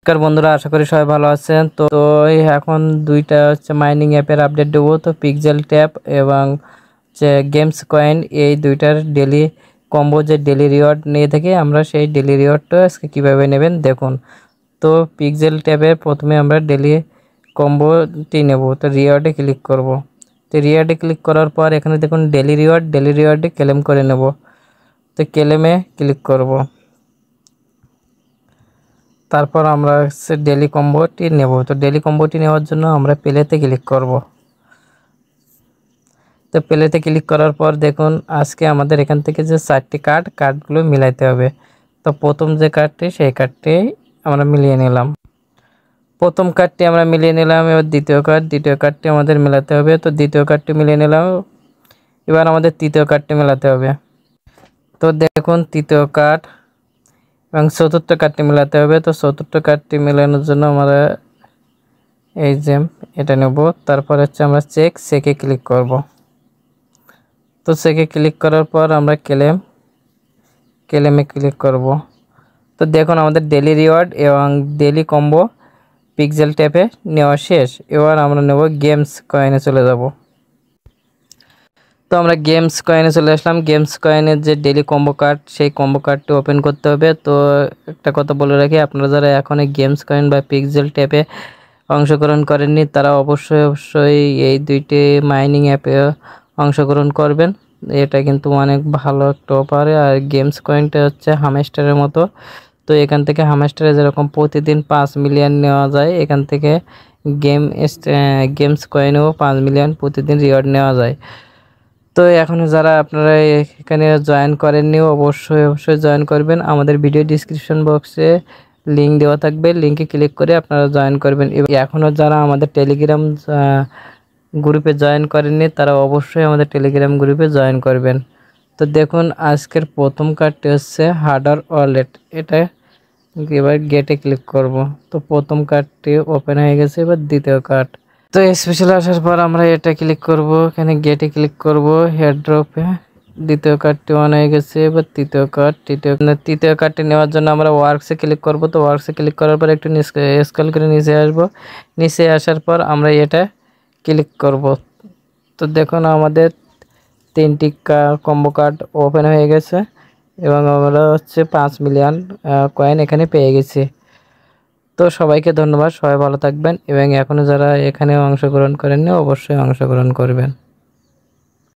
নমস্কার বন্ধুরা, আশা করি সবাই ভালো আছেন। তো এখন দুইটা হচ্ছে মাইনিং অ্যাপের আপডেট দেবো। তো পিক্সেল ট্যাপ এবং যে গেমস কয়েন, এই দুইটার ডেলি কম্বো যে ডেলি রিওয়ার্ড নিয়ে থাকি আমরা, সেই ডেলি রিওয়ার্ডটা আজকে কীভাবে নেবেন দেখুন। তো পিক্সেল ট্যাপে প্রথমে আমরা ডেলি কম্বোটি নেব। তো রিওয়ার্ডে ক্লিক করব। তো রিওয়ার্ডে ক্লিক করার পর এখানে দেখুন ডেলি রিওয়ার্ডে ক্লেম করে নেব। তো ক্লেমে ক্লিক করব। তারপর আমরা ডেলি কম্বোটি নেব। তো ডেলি কম্বোটি নেওয়ার জন্য আমরা প্লেতে ক্লিক করব। তো প্লেতে ক্লিক করার পর দেখুন আজকে আমাদের এখান থেকে যে 4টি কার্ডগুলো মিলাইতে হবে। তো প্রথম যে কার্ডটি, সেই কার্ডটি আমরা মিলিয়ে নিলাম। প্রথম কার্ডটি আমরা মিলিয়ে নিলাম। এবার দ্বিতীয় কার্ডটি আমাদের মেলাতে হবে। তো দ্বিতীয় কার্ডটি মিলিয়ে নিলাম। এবার আমাদের তৃতীয় কার্ডটি মেলাতে হবে। তো দেখুন তৃতীয় কার্ড এবং চতুর্থ কার্ডটি মেলাতে হবে। তো চতুর্থ কার্ডটি মেলানোর জন্য আমরা এই যে এটা নেব। তারপর হচ্ছে আমরা চেকে ক্লিক করব। তো চেকে ক্লিক করার পর আমরা ক্লেমে ক্লিক করব। তো দেখুন আমাদের ডেলি রিওয়ার্ড এবং ডেলি কম্বো পিক্সেল ট্যাপে নেওয়া শেষ। এবার আমরা নেব গেমস কয়েনে চলে যাব। তো আমরা গেমস কয়েনে চলে আসলাম। গেমস কয়েনের যে ডেলি কম্বো কার্ড, সেই কম্বো কার্ডটি ওপেন করতে হবে। তো একটা কথা বলে রাখি, আপনারা যারা এখন গেমস কয়েন বা পিক্সেল ট্যাপে অংশগ্রহণ করেননি, তারা অবশ্যই এই দুইটি মাইনিং অ্যাপে অংশগ্রহণ করবেন। এটা কিন্তু অনেক ভালো একটা অফার। আর গেমস কয়েনটা হচ্ছে হামস্টারের মতো। তো এখান থেকে হামস্টারে যেরকম প্রতিদিন 5 মিলিয়ন নেওয়া যায়, এখান থেকে গেমস কয়েনেও 5 মিলিয়ন প্রতিদিন রিওয়ার্ড নেওয়া যায়। তো এখনও যারা আপনারা এখানে জয়েন করেননি, অবশ্যই জয়েন করবেন। আমাদের ভিডিও ডিসক্রিপশন বক্সে লিঙ্ক দেওয়া থাকবে, লিঙ্কে ক্লিক করে আপনারা জয়েন করবেন। এখনও যারা আমাদের টেলিগ্রাম গ্রুপে জয়েন করেননি, তারা অবশ্যই আমাদের টেলিগ্রাম গ্রুপে জয়েন করবেন। তো দেখুন আজকের প্রথম কার্ডটি হচ্ছে হার্ডার ওয়ালেট। এটা এবার গেটে ক্লিক করব। তো প্রথম কার্ডটি ওপেন হয়ে গেছে। এবার দ্বিতীয় কার্ড। তো স্পেশাল আসার পর আমরা এটা ক্লিক করব, এখানে গেটে ক্লিক করব, হেয়ারড্রপে দ্বিতীয় কার্ডটি অন হয়ে গেছে। এবার তৃতীয় কার্ডটি নেওয়ার জন্য আমরা ওয়ার্কসে ক্লিক করব। তো ওয়ার্কসে ক্লিক করার পর একটু স্ক্রল করে নিচে আসব। নিচে আসার পর আমরা এটা ক্লিক করব। তো দেখুন আমাদের 3টি কম্বো কার্ড ওপেন হয়ে গেছে এবং আমরা হচ্ছে 5 মিলিয়ন কয়েন এখানে পেয়ে গেছি। তো সবাইকে ধন্যবাদ, সবাই ভালো থাকবেন এবং এখনও যারা এখানে অংশগ্রহণ করেননি, অবশ্যই অংশগ্রহণ করবেন।